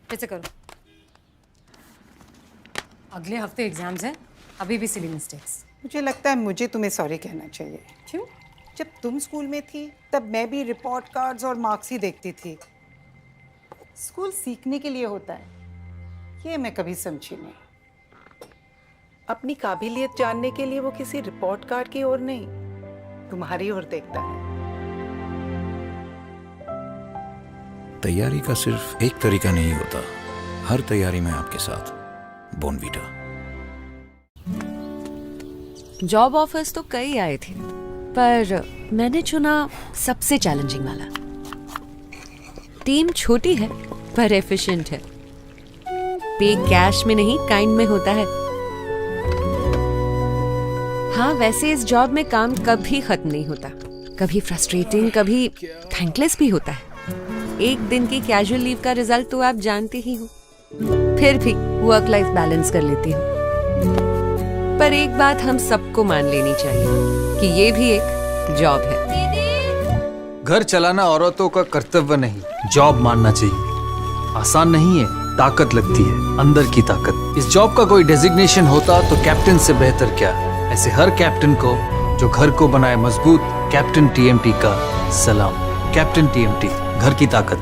फिर से करो। अगले हफ्ते एग्जाम्स हैं, अभी भी सिली मिस्टेक्स। मुझे लगता है मुझे तुम्हें सॉरी कहना चाहिए। क्यों? जब तुम स्कूल में थी तब मैं भी रिपोर्ट कार्ड्स और मार्क्स ही देखती थी। स्कूल सीखने के लिए होता है, ये मैं कभी समझी नहीं। अपनी काबिलियत जानने के लिए वो किसी रिपोर्ट कार्ड की ओर नहीं, तुम्हारी ओर देखता है। तैयारी का सिर्फ एक तरीका नहीं होता, हर तैयारी में आपके साथ बोर्नवीटा। जॉब ऑफर्स तो कई आए थे, पर मैंने चुना सबसे चैलेंजिंग वाला। टीम छोटी है पर एफिशिएंट है। पे कैश में नहीं काइंड में होता है। हाँ, वैसे इस जॉब में काम कभी खत्म नहीं होता, कभी फ्रस्ट्रेटिंग, कभी थैंकलेस भी होता है। एक दिन की कैजुअल लीव का रिजल्ट तो आप जानते ही हो। फिर भी वर्क लाइफ बैलेंस कर लेती हूँ। पर एक बात हम सबको मान लेनी चाहिए कि ये भी एक जॉब है। घर चलाना औरतों का कर्तव्य नहीं, जॉब मानना चाहिए। आसान नहीं है, ताकत लगती है, अंदर की ताकत। इस जॉब का कोई डेजिग्नेशन होता तो कैप्टन से बेहतर क्या। ऐसे हर कैप्टन को जो घर को बनाए मजबूत, कैप्टन टीएमटी का सलाम। कैप्टन टीएमटी, घर की ताकत।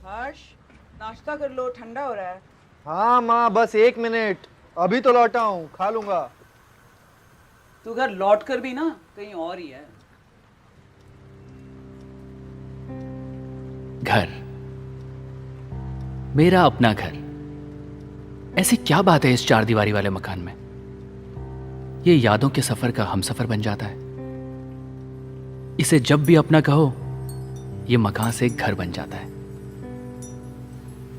हर्ष, नाश्ता कर लो, ठंडा हो रहा है। हाँ माँ, बस 1 मिनट, अभी तो लौटा हूँ, खा लूंगा। तू घर लौट कर भी ना कहीं और ही है। घर, मेरा अपना घर। ऐसी क्या बात है इस 4 दीवारी वाले मकान में? ये यादों के सफर का हमसफर बन जाता है। इसे जब भी अपना कहो, ये मकान से एक घर बन जाता है।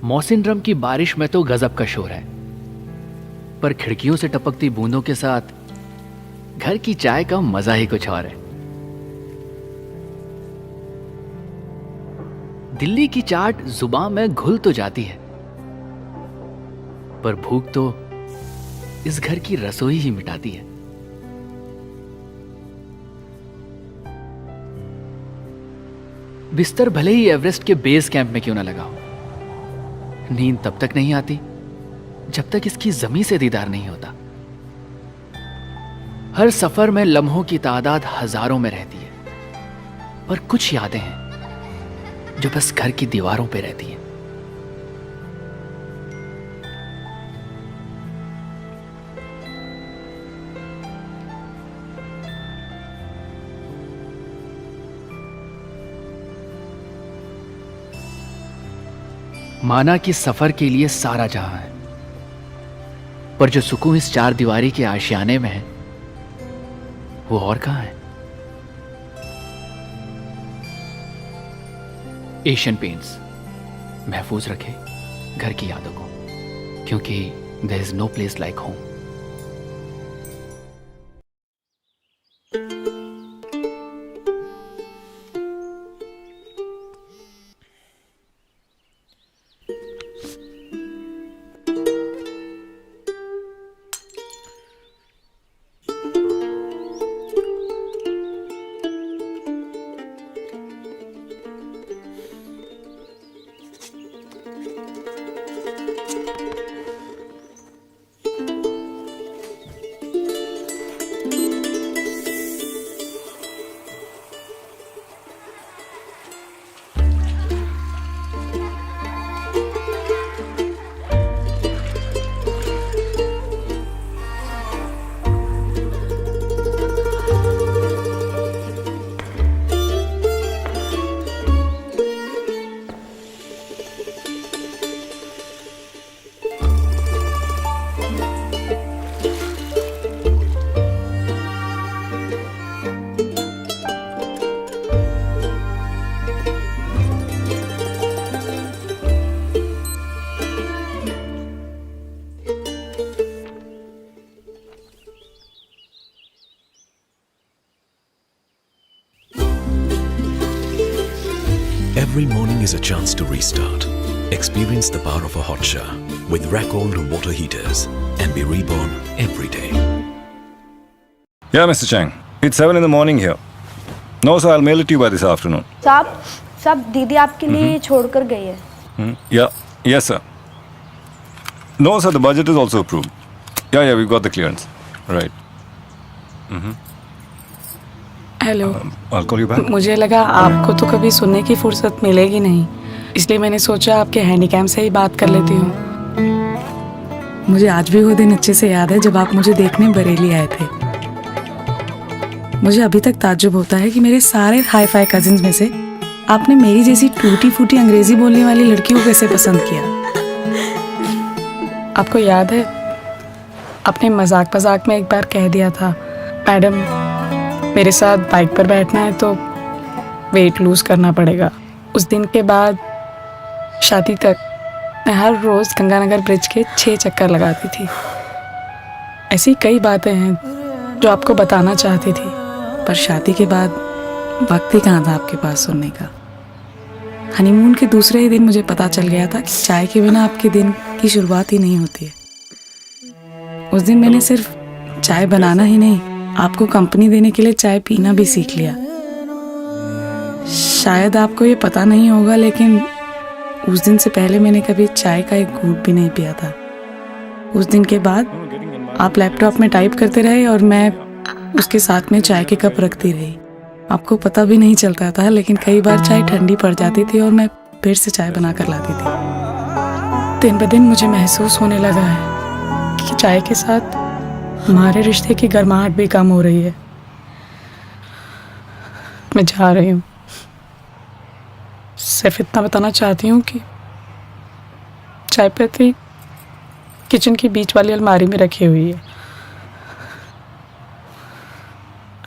मौसिन ड्रम की बारिश में तो गजब का शोर है, पर खिड़कियों से टपकती बूंदों के साथ घर की चाय का मजा ही कुछ और है। दिल्ली की चाट जुबान में घुल तो जाती है, पर भूख तो इस घर की रसोई ही मिटाती है। बिस्तर भले ही एवरेस्ट के बेस कैंप में क्यों ना लगा हो, नींद तब तक नहीं आती जब तक इसकी जमीन से दीदार नहीं होता। हर सफर में लम्हों की तादाद हजारों में रहती है, पर कुछ यादें हैं जो बस घर की दीवारों पे रहती हैं। माना कि सफर के लिए सारा जहां है, पर जो सुकून इस 4 दीवारी के आशियाने में है, वो और कहां है? एशियन पेंट्स महफूज रखे घर की यादों को, क्योंकि there is no place like home. Every morning is a chance to restart. Experience the power of a hot shower with Racold water heaters and be reborn every day. Yeah, Mr. Chang. It's 7 in the morning here. No, sir, I'll mail it to you by this afternoon. साहब सब दीदी आपके लिए छोड़कर गई है। Yes, sir. No, sir, the budget is also approved. Yeah, we've got the clearance. Right. Hello. I'll call you back. मुझे लगा आपको तो कभी सुनने की फुर्सत मिलेगी नहीं, इसलिए मैंने सोचा आपके हैंडीकैम से ही बात कर लेती हूँ। मुझे आज भी वो दिन अच्छे से याद है जब आप मुझे देखने बरेली आए थे। मुझे अभी तक ताज्जुब होता है कि मेरे सारे हाई फाई कजिन्स में से आपने मेरी जैसी टूटी फूटी अंग्रेजी बोलने वाली लड़की को कैसे पसंद किया। आपको याद है आपने मजाक मजाक में एक बार कह दिया था, मैडम मेरे साथ बाइक पर बैठना है तो वेट लूज करना पड़ेगा। उस दिन के बाद शादी तक मैं हर रोज गंगानगर ब्रिज के 6 चक्कर लगाती थी। ऐसी कई बातें हैं जो आपको बताना चाहती थी, पर शादी के बाद वक्त ही कहाँ था आपके पास सुनने का। हनीमून के दूसरे ही दिन मुझे पता चल गया था कि चाय के बिना आपके दिन की शुरुआत ही नहीं होती है। उस दिन मैंने सिर्फ चाय बनाना ही नहीं, आपको कंपनी देने के लिए चाय पीना भी सीख लिया। शायद आपको ये पता नहीं होगा, लेकिन उस दिन से पहले मैंने कभी चाय का एक घूंट भी नहीं पिया था। उस दिन के बाद आप लैपटॉप में टाइप करते रहे और मैं उसके साथ में चाय के कप रखती रही। आपको पता भी नहीं चलता था, लेकिन कई बार चाय ठंडी पड़ जाती थी और मैं फिर से चाय बना कर लाती थी। दिन ब दिन मुझे महसूस होने लगा है कि चाय के साथ हमारे रिश्ते की गर्माहट भी कम हो रही है। मैं जा रही हूँ। सिर्फ इतना बताना चाहती हूँ कि चाय पत्ती किचन की बीच वाली अलमारी में रखी हुई है।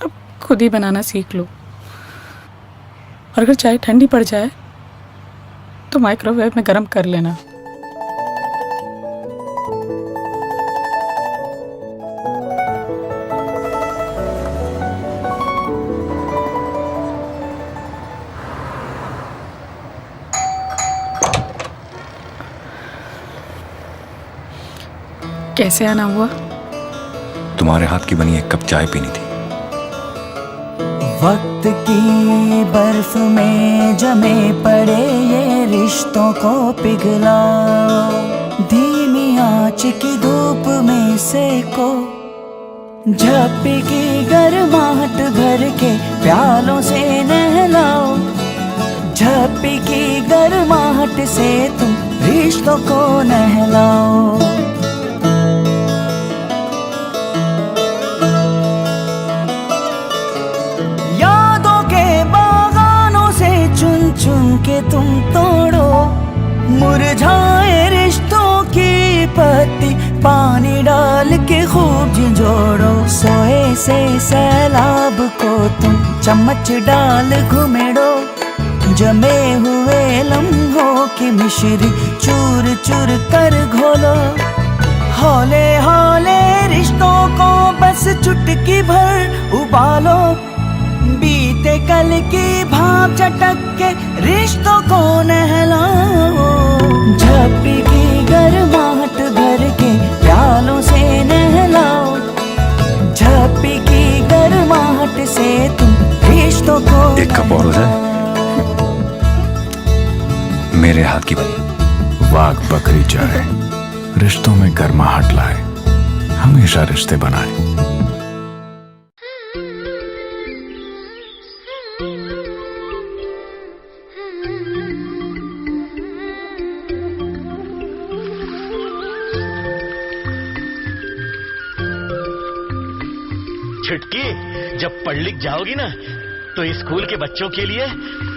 अब खुद ही बनाना सीख लो, और अगर चाय ठंडी पड़ जाए तो माइक्रोवेव में गर्म कर लेना। कैसे आना हुआ? तुम्हारे हाथ की बनी एक कप चाय पीनी थी। वक्त की बर्फ में जमे पड़े ये रिश्तों को पिघलाओ, धीमी आंच की धूप में सेको, झप्पी की गर्माहट भर के प्यालों से नहलाओ, झप्पी की गर्माहट से तुम रिश्तों को नहलाओ। चुन के तुम तोड़ो मुरझाए रिश्तों की पत्ती, पानी डाल के खूब झिंझोड़ो। सोए से सैलाब को तुम चम्मच डाल घुमेड़ो, जमे हुए लम्हों की मिश्री चूर चूर कर घोलो। हौले हौले रिश्तों को बस चुटकी भर उबालो, बीते कल की भाप चटक के रिश्तों को नहलाओ, झप्पी की गर्माहट भर के प्यालों से नहलाओ, झप्पी की गर्माहट से तुम रिश्तों को एक कप और हो जाए? मेरे हाथ की बनी वाघ बकरी चाय रिश्तों में गर्माहट लाए, हमेशा रिश्ते बनाए। छुटकी, जब पढ़ लिख जाओगी ना तो स्कूल के बच्चों के लिए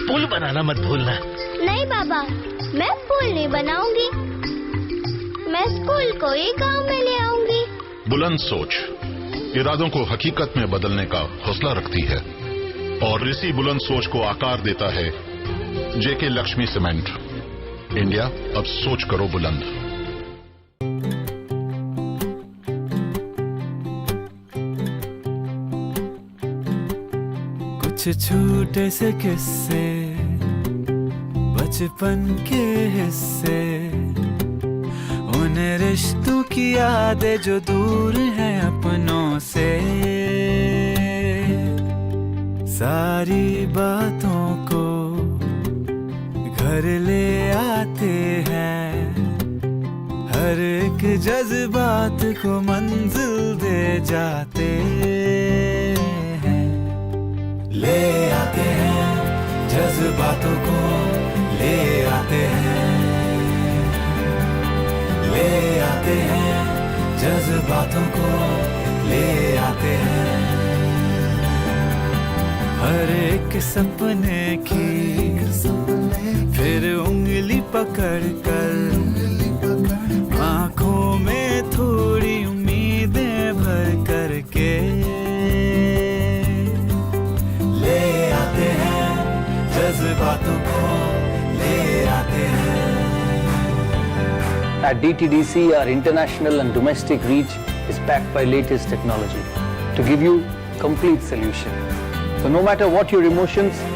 पुल बनाना मत भूलना। नहीं बाबा, मैं पुल नहीं बनाऊंगी, मैं स्कूल को ही गांव में ले आऊंगी। बुलंद सोच इरादों को हकीकत में बदलने का हौसला रखती है, और इसी बुलंद सोच को आकार देता है जेके लक्ष्मी सीमेंट। इंडिया, अब सोच करो बुलंद। कुछ छोटे से किस्से बचपन के हिस्से, उन रिश्तों की यादें जो दूर हैं अपनों से, सारी बातों को भर ले आते हैं, हर एक जज्बात को मंजिल दे जाते हैं। ले आते हैं जज्बातों को, ले आते हैं, ले आते हैं जज्बातों को, ले आते हैं। हर एक सपने की फिर उंगली पकड़ कर, आंखों में थोड़ी उम्मीदें भर करके ले आते हैं जज्बातों को, ले आते हैं। At DTDC, our international and domestic reach is backed by latest technology to give you complete solution. So no matter what your emotions,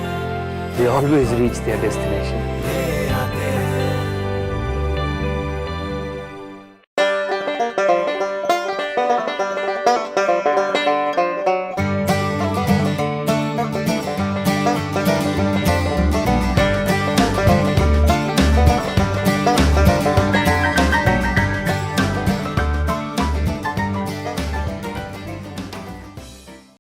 they always reach their destination.